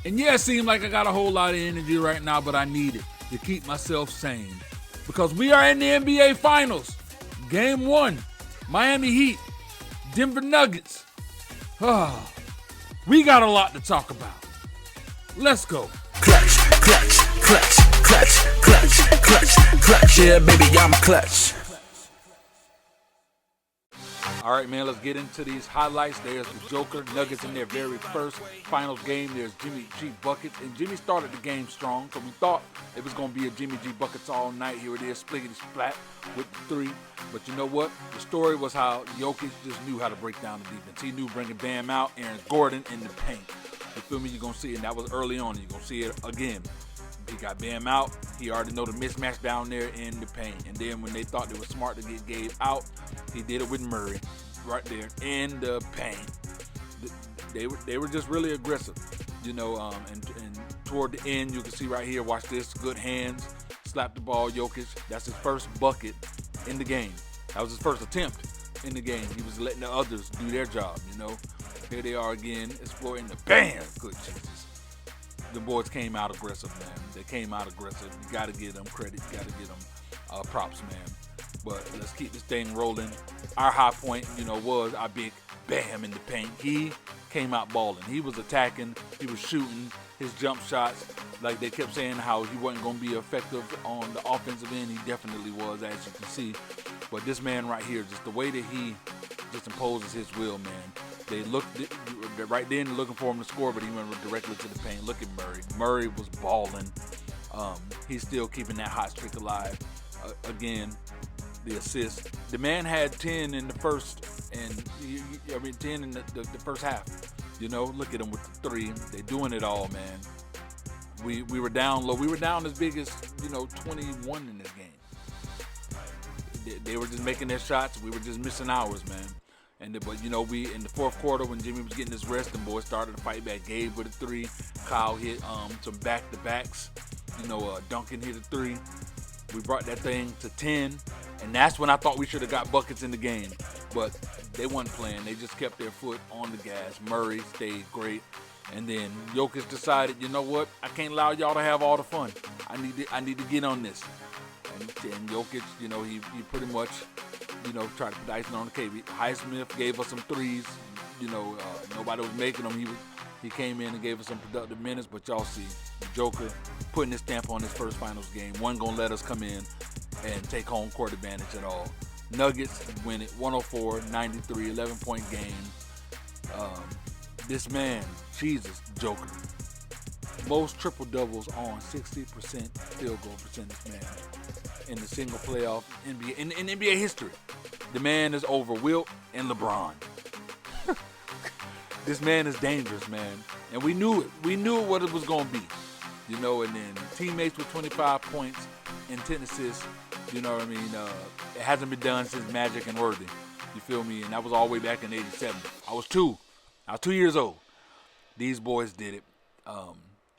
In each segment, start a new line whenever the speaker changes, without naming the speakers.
And yeah, it seems like I got a whole lot of energy right now, but I need it to keep myself sane. Because we are in the NBA Finals. Game 1, Miami Heat, Denver Nuggets. We got a lot to talk about. Let's go.
Clutch, clutch, clutch, clutch, clutch, clutch, clutch. Yeah, baby, I'm clutch.
All right, man, let's get into these highlights. There's the Joker, Nuggets in their very first finals game. There's Jimmy G Buckets, and Jimmy started the game strong, so we thought it was going to be a Jimmy G Buckets all night. Here it is, spliggity splat with the 3. But you know what? The story was how Jokic just knew how to break down the defense. He knew bringing Bam out, Aaron Gordon in the paint. You feel me? You're going to see it, and that was early on. You're going to see it again. He got Bam out. He already know the mismatch down there in the paint. And then when they thought it was smart to get Gabe out, he did it with Murray right there in the paint. They were just really aggressive, you know. And toward the end, you can see right here. Watch this. Good hands. Slap the ball. Jokic. That's his first bucket in the game. That was his first attempt in the game. He was letting the others do their job, you know. Here they are again, exploring the bam. Good Jesus. The boys came out aggressive, man. They came out aggressive. You got to give them credit. You got to give them props, man. But let's keep this thing rolling. Our high point, you know, was our big Bam in the paint. He came out balling. He was attacking. He was shooting his jump shots. Like they kept saying how he wasn't going to be effective on the offensive end. He definitely was, as you can see. But this man right here, just the way that he just imposes his will, man. They looked right then looking for him to score, but he went directly to the paint. Look at Murray. Murray was balling. He's still keeping that hot streak alive. Again, the assist. The man had 10 in the first, and 10 in the first half. You know, look at him with the 3. They're doing it all, man. We were down low. We were down as big as 21 in this game. They were just making their shots. We were just missing ours, man. But we in the fourth quarter when Jimmy was getting his rest, and boys started to fight back. Gabe with a 3. Kyle hit some back-to-backs. Duncan hit a 3. We brought that thing to 10, and that's when I thought we should have got buckets in the game. But they wasn't playing. They just kept their foot on the gas. Murray stayed great. And then Jokic decided, you know what? I can't allow y'all to have all the fun. I need to get on this. And Jokic, he pretty much, tried to put the icing on the cake. Highsmith gave us some threes. Nobody was making them. He came in and gave us some productive minutes. But y'all see, the Joker putting his stamp on his first finals game. Wasn't going to let us come in and take home court advantage at all. Nuggets win it 104-93, 11-point game. This man, Jesus, Joker. Most triple doubles on 60% field goal percentage, man, in the single playoff NBA in NBA history. The man is over Wilt and LeBron. This man is dangerous, man, and we knew it. We knew what it was gonna be, and then teammates with 25 points and 10 assists. It hasn't been done since Magic and Worthy. You feel me? And that was all the way back in '87. I was 2 years old. These boys did it.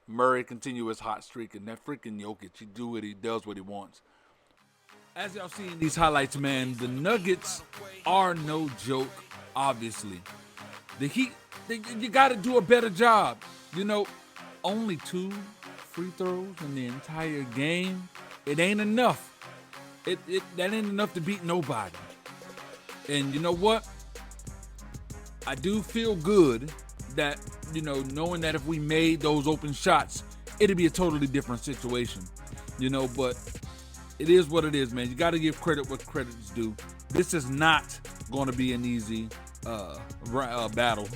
Murray continued his hot streak, and that freaking Jokic, he does what he wants. As y'all see in these highlights, man, the Nuggets are no joke, obviously. The Heat, you got to do a better job. Only 2 free throws in the entire game. It ain't enough. That ain't enough to beat nobody. And you know what? I do feel good that, knowing that if we made those open shots, it'd be a totally different situation. But it is what it is, man. You got to give credit what credit is due. This is not going to be an easy battle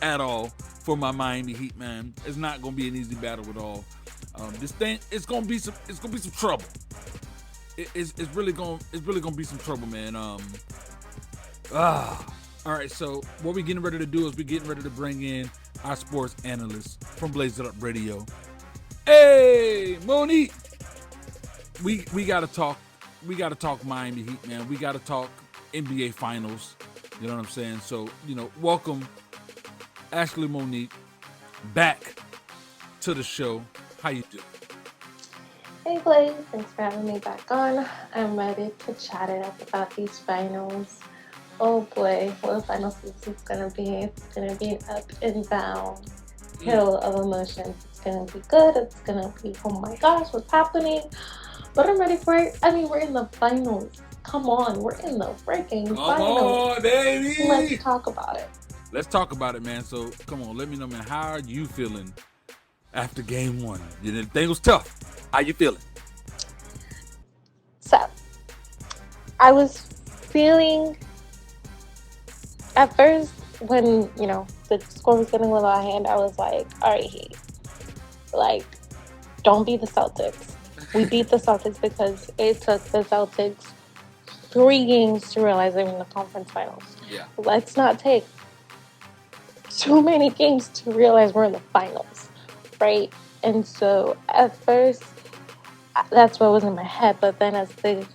at all for my Miami Heat, man. It's not going to be an easy battle at all. This thing, it's going to be some trouble. It's really going to be some trouble, man. All right, so what we're getting ready to do is we're getting ready to bring in our sports analyst from Blaze It Up Radio. Hey, Monique. We gotta talk Miami Heat, man. We gotta talk NBA Finals. You know what I'm saying? So, welcome Ashley Monique back to the show. How you doing?
Hey Blaze, thanks for having me back on. I'm ready to chat it up about these finals. Oh boy, what a final season is going to be. It's going to be an up and down hill of emotions. It's going to be good. It's going to be, oh my gosh, what's happening? But I'm ready for it. I mean, we're in the finals. Come on, we're in the freaking finals.
Come on, baby.
Let's talk about it.
Let's talk about it, man. So, come on, let me know, man. How are you feeling after game one? The thing was tough. How you feeling?
So, I was feeling, at first, when, the score was getting a little out of hand, I was like, all right, Heat. Like, don't beat the Celtics. We beat the Celtics because it took the Celtics 3 games to realize they were in the conference finals.
Yeah.
Let's not take too many games to realize we're in the finals, right? And so at first, that's what was in my head. But then as the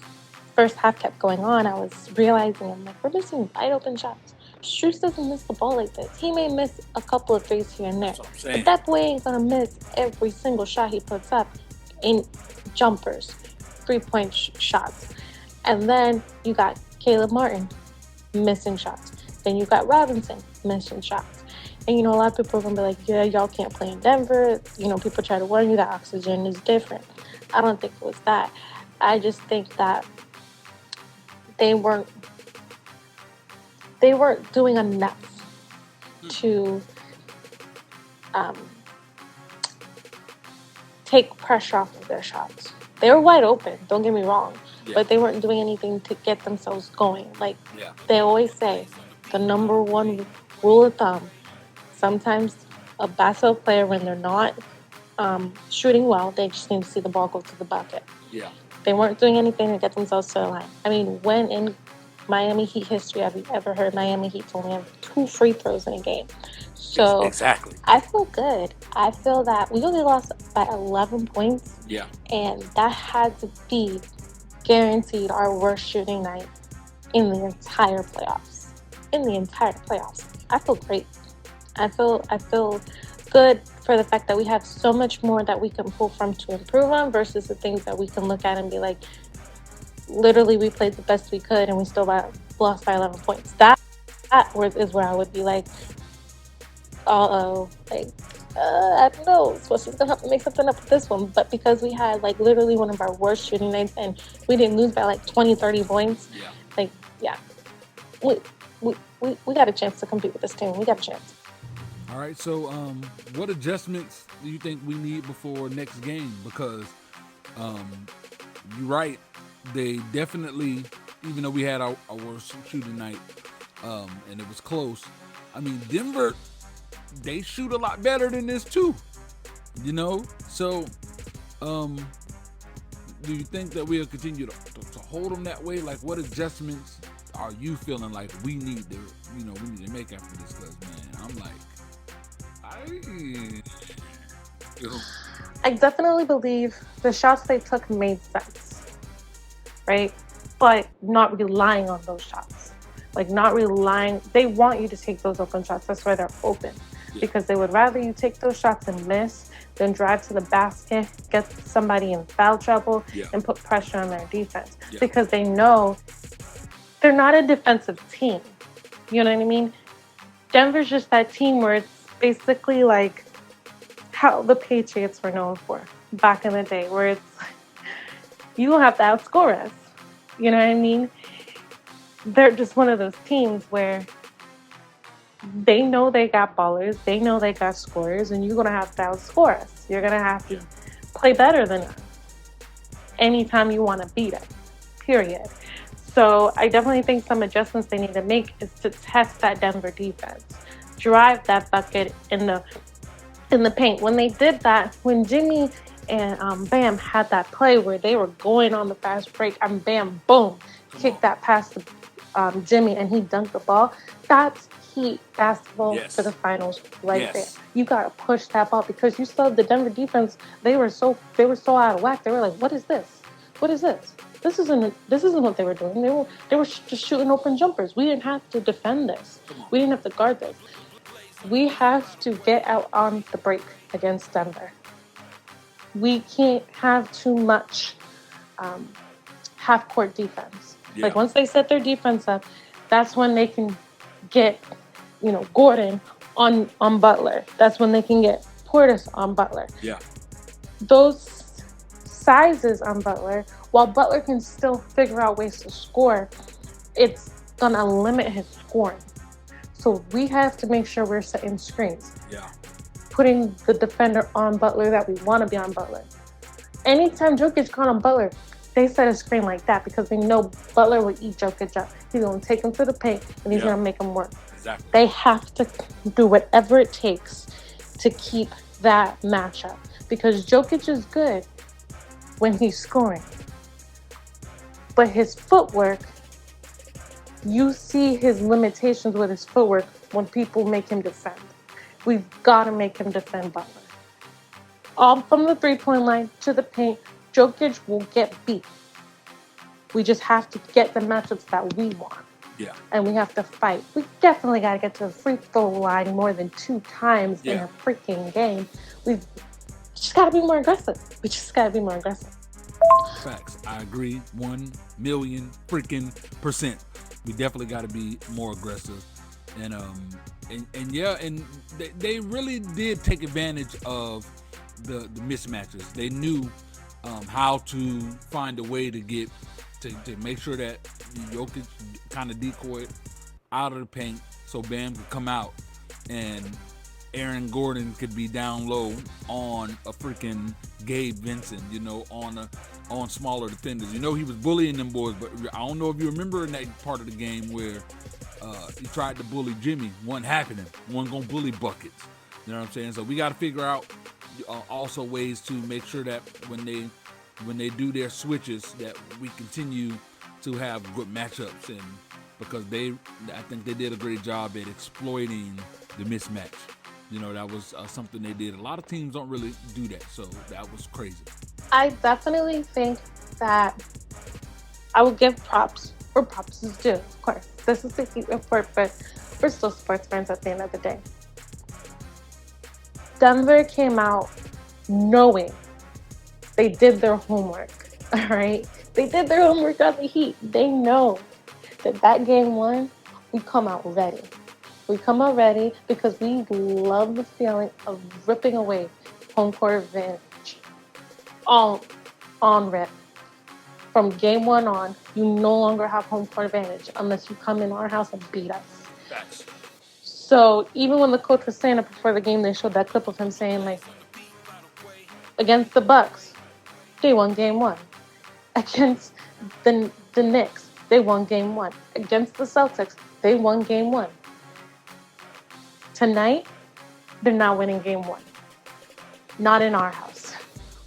first half kept going on, I was realizing, I'm like, we're missing wide open shots. Strus doesn't miss the ball like this. He may miss a couple of threes here and there. But that boy ain't going to miss every single shot he puts up in jumpers, 3-point shots. And then you got Caleb Martin missing shots. Then you got Robinson missing shots. And, a lot of people are going to be like, yeah, y'all can't play in Denver. People try to warn you that oxygen is different. I don't think it was that. I just think that they weren't doing enough to take pressure off of their shots. They were wide open, don't get me wrong, but they weren't doing anything to get themselves going. Like they always say, the number one rule of thumb, sometimes a basketball player, when they're not shooting well, they just need to see the ball go to the bucket. Yeah. They weren't doing anything to get themselves to the line. I mean, when in Miami Heat history have you ever heard Miami Heat only have 2 free throws in a game? So
exactly.
I feel good. I feel that we only lost by 11 points. Yeah. And that had to be guaranteed our worst shooting night in the entire playoffs. I feel great. I feel good for the fact that we have so much more that we can pull from to improve on versus the things that we can look at and be like, literally we played the best we could and we still lost by 11 points. That is where I would be like, I don't know, Swissy's gonna have to make something up with this one. But because we had like literally one of our worst shooting nights and we didn't lose by like 20-30 points, we got a chance to compete with this team. We got a chance.
All right, so what adjustments do you think we need before next game? Because you're right, they definitely, even though we had our worst shooting night and it was close, I mean, Denver, they shoot a lot better than this too, So do you think that we'll continue to hold them that way? Like, what adjustments are you feeling like we need to, we need to make after this? Because, man, I'm like,
I definitely believe the shots they took made sense, right? But not relying on those shots. Like, they want you to take those open shots. That's why they're open. Yeah. Because they would rather you take those shots and miss than drive to the basket, get somebody in foul trouble, and put pressure on their defense. Yeah. Because they know they're not a defensive team. You know what I mean? Denver's just that team where it's basically like how the Patriots were known for back in the day, where it's you don't have to outscore us. You know what I mean? They're just one of those teams where they know they got ballers, they know they got scorers, and you're going to have to outscore us. You're going to have to play better than us anytime you want to beat us, period. So I definitely think some adjustments they need to make is to test that Denver defense. Drive that bucket in the paint. When they did that, when Jimmy and Bam had that play where they were going on the fast break and Bam, boom, kicked that past to Jimmy and he dunked the ball, that's Heat basketball for the finals there. You got to push that ball because you saw the Denver defense, they were so out of whack. They were like, what is this? What is this? This isn't what they were doing. They were just shooting open jumpers. We didn't have to defend this. We didn't have to guard this. We have to get out on the break against Denver. We can't have too much half-court defense. Yeah. Like, once they set their defense up, that's when they can get, Gordon on Butler. That's when they can get tortoise on Butler.
Yeah.
Those sizes on Butler, while Butler can still figure out ways to score, it's going to limit his scoring. So we have to make sure we're setting screens.
Yeah.
Putting the defender on Butler that we want to be on Butler. Anytime Jokic caught on Butler, they set a screen like that because they know Butler will eat Jokic up. He's going to take him to the paint and he's going to make him work.
Exactly.
They have to do whatever it takes to keep that matchup because Jokic is good when he's scoring. But his footwork, you see his limitations with his footwork when people make him defend. We've got to make him defend Butler. All from the three-point line to the paint, Jokic will get beat. We just have to get the matchups that we want.
Yeah.
And we have to fight. We definitely got to get to the free throw line more than 2 times in a freaking game. We've just got to be more aggressive.
Facts. I agree. 1,000,000 freaking percent. We definitely got to be more aggressive. And they really did take advantage of the mismatches. They knew how to find a way to get to make sure that Jokic kind of decoyed out of the paint so Bam could come out and Aaron Gordon could be down low on a freaking Gabe Vincent, on smaller defenders. He was bullying them boys, but I don't know if you remember in that part of the game where he tried to bully Jimmy. Wasn't happening. Wasn't gonna bully buckets. You know what I'm saying? So we got to figure out also ways to make sure that when they do their switches, that we continue to have good matchups, and because I think they did a great job at exploiting the mismatch. That was something they did. A lot of teams don't really do that, so that was crazy.
I definitely think that I will give props where props is due. Of course, this is the Heat report, but we're still sports fans at the end of the day. Denver came out knowing they did their homework, all right? They did their homework on the Heat. They know that game 1, we come out ready. We come out ready because we love the feeling of ripping away home court advantage. All on rip. From game 1 on, you no longer have home court advantage unless you come in our house and beat us.
Facts.
So even when the coach was saying it before the game, they showed that clip of him saying, like, against the Bucks, they won game 1. Against the Knicks, they won game 1. Against the Celtics, they won game 1. Tonight, they're not winning game 1. Not in our house.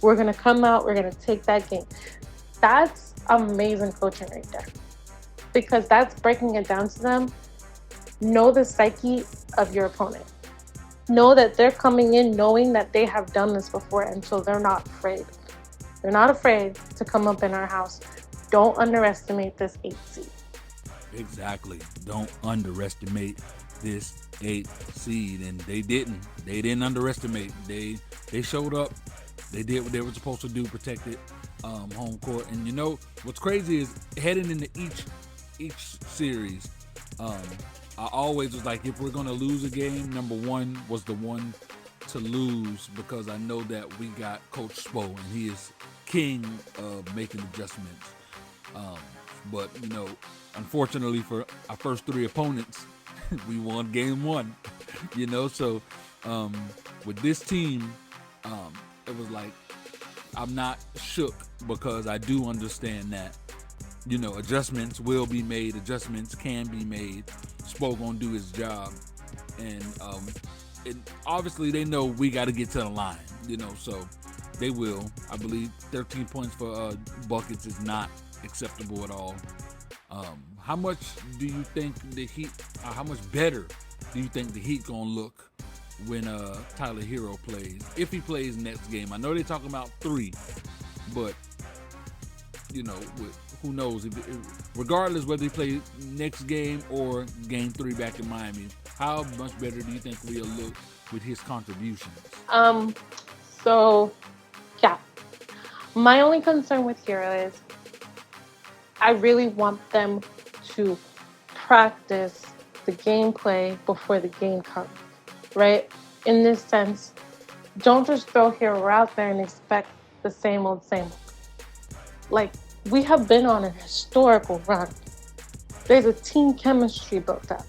We're going to come out, we're going to take that game. That's amazing coaching right there. Because that's breaking it down to them. Know the psyche of your opponent. Know that they're coming in knowing that they have done this before, and so they're not afraid. They're not afraid to come up in our house. Don't underestimate this 8 seed.
Exactly. Don't underestimate this 8 seed. And they didn't. They didn't underestimate. They showed up. They did what they were supposed to do, protected home court. And what's crazy is heading into each series, I always was like, if we're going to lose a game, number 1 was the one to lose, because I know that we got Coach Spo, and he is king of making adjustments. But, unfortunately for our first 3 opponents, we won game 1, So with this team, it was like, I'm not shook, because I do understand that, adjustments will be made, adjustments can be made. Spo gonna do his job, and obviously they know we got to get to the line, so they will. I believe 13 points for buckets is not acceptable at all. How much do you think the Heat? How much better do you think the Heat gonna look when Tyler Hero plays? If he plays next game, I know they're talking about 3, but who knows? Regardless whether he plays next game or game 3 back in Miami, how much better do you think we'll look with his contributions?
So, yeah. My only concern with Hero is I really want them to practice the gameplay before the game comes, right? In this sense, Don't just throw Hero out there and expect the same old, same old. Like, we have been on an historical run. There's a team chemistry built up.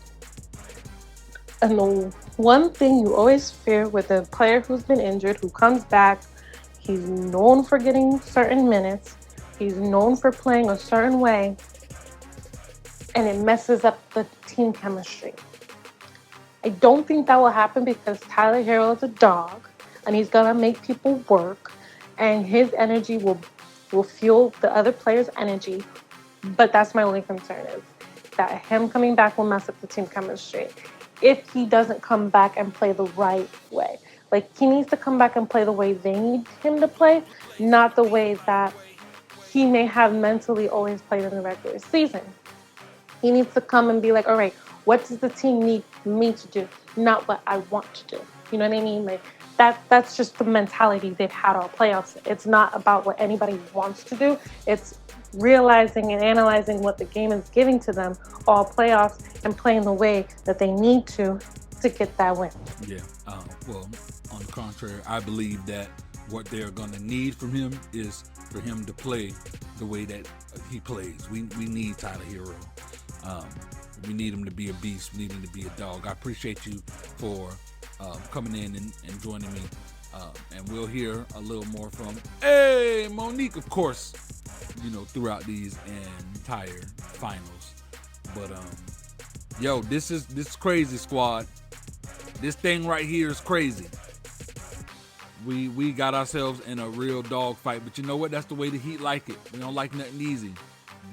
And the one thing you always fear with a player who's been injured, who comes back, he's known for getting certain minutes, he's known for playing a certain way, and it messes up the team chemistry. I don't think that will happen because Tyler Hero is a dog, and he's gonna make people work, and his energy will fuel the other players' energy. But that's my only concern, is that him coming back will mess up the team chemistry if he doesn't come back and play the right way. Like, he needs to come back and play the way they need him to play, not the way that he may have mentally always played in the regular season. He needs to come and be like, all right, what does the team need me to do, not what I want to do? You know what I mean? Like, that's just the mentality they've had all playoffs. It's not about what anybody wants to do. It's realizing and analyzing what the game is giving to them all playoffs and playing the way that they need to get that win.
Yeah. Well, on the contrary, I believe that what they're going to need from him is for him to play the way that he plays. We need Tyler Hero. We need him to be a beast. We need him to be a dog. I appreciate you for coming in and joining me. And we'll hear a little more from Monique, of course, throughout these entire finals. But yo, this is crazy, squad. This thing right here is crazy. We got ourselves in a real dog fight, but you know what? That's the way the Heat like it. We don't like nothing easy.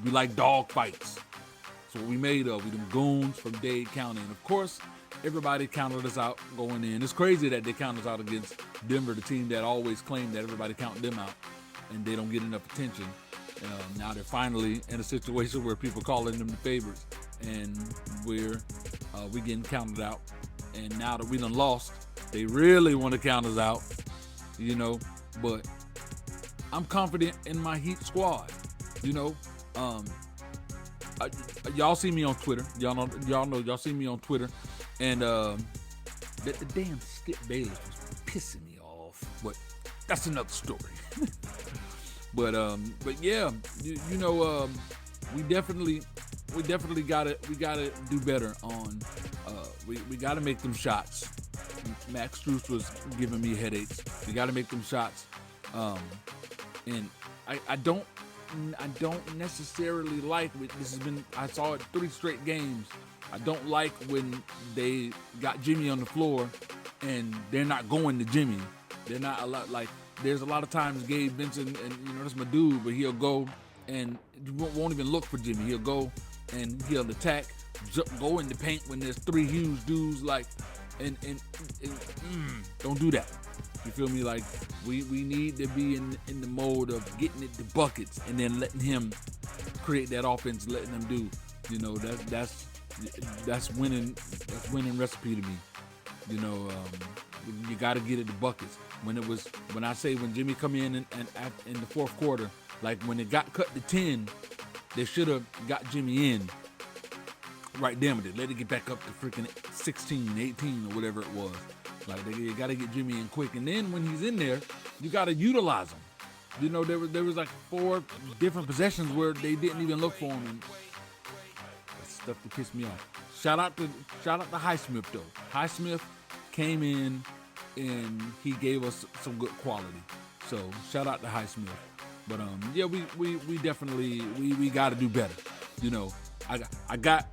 We like dog fights. That's what we made of. We them goons from Dade County. And of course, everybody counted us out going in. It's crazy that they counted us out against Denver, the team that always claimed that everybody counted them out and they don't get enough attention. Now they're finally in a situation where people calling them the favorites, and we getting counted out. And now that we done lost, they really want to count us out, But I'm confident in my Heat squad, y'all see me on Twitter. Y'all see me on Twitter, and that the damn Skip Bayless was pissing me off. But that's another story. But yeah, we definitely gotta do better on. We gotta make them shots. Max Strus was giving me headaches. We gotta make them shots. And I don't necessarily like this has been. I saw it 3 straight games. I don't like when they got Jimmy on the floor and they're not going to Jimmy. They're not a lot like. There's a lot of times Gabe Vincent, and that's my dude, but he'll go and won't even look for Jimmy. He'll go and he'll attack, go in the paint when there's 3 huge dudes, like, and don't do that. You feel me? Like, we need to be in the mode of getting it to buckets and then letting him create that offense, letting him do. That's winning. That's winning recipe to me. You got to get it to buckets. When Jimmy come in in the fourth quarter, like when it got cut to 10, they should have got Jimmy in right then with it. Let it get back up to freaking 16, 18 or whatever it was. Like, you got to get Jimmy in quick. And then when he's in there, you got to utilize him. There was like 4 different possessions where they didn't even look for him. And that's stuff that pissed me off. Shout out to Highsmith though. Highsmith came in and he gave us some good quality. So shout out to Highsmith. But yeah, we definitely we got to do better. I got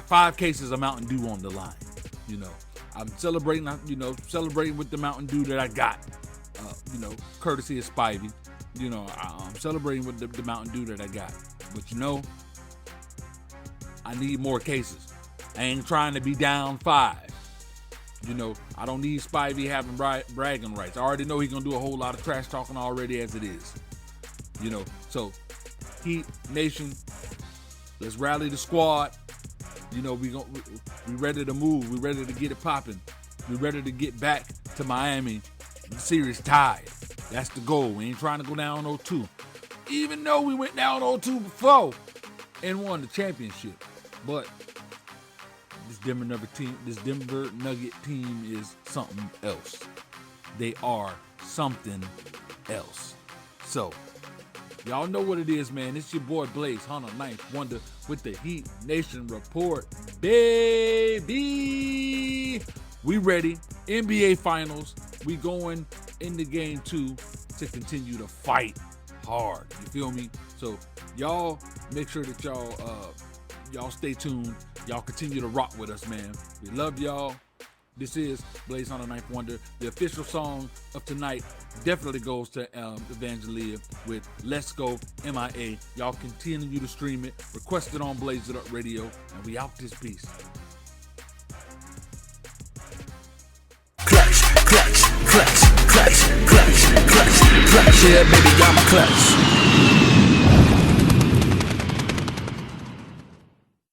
5 cases of Mountain Dew on the line. I'm celebrating with the Mountain Dew that I got. Courtesy of Spivey. I'm celebrating with the Mountain Dew that I got. But I need more cases. I ain't trying to be down 5. I don't need Spivey having bragging rights. I already know he's going to do a whole lot of trash talking already as it is. So Heat Nation, let's rally the squad. We ready to move. We ready to get it popping. We ready to get back to Miami. The series tied. That's the goal. We ain't trying to go down 0-2. Even though we went down 0-2 before and won the championship. But this Denver Nugget team is something else. they are something else. So, y'all know what it is, man. It's your boy Blaze, Hunter Ninth Wonder with the Heat Nation Report, baby. We ready. NBA Finals. We going into Game 2 to continue to fight hard. You feel me? So y'all make sure that y'all stay tuned. Y'all continue to rock with us, man. We love y'all. This is Blaze on the Ninth Wonder. The official song of tonight definitely goes to Evangelia with Let's Go MIA. Y'all continue to stream it. Request it on Blaze It Up Radio. And we out this piece.
Clutch, clutch, clutch, clutch, clutch, clutch, clutch. Yeah, baby, I'm a clutch.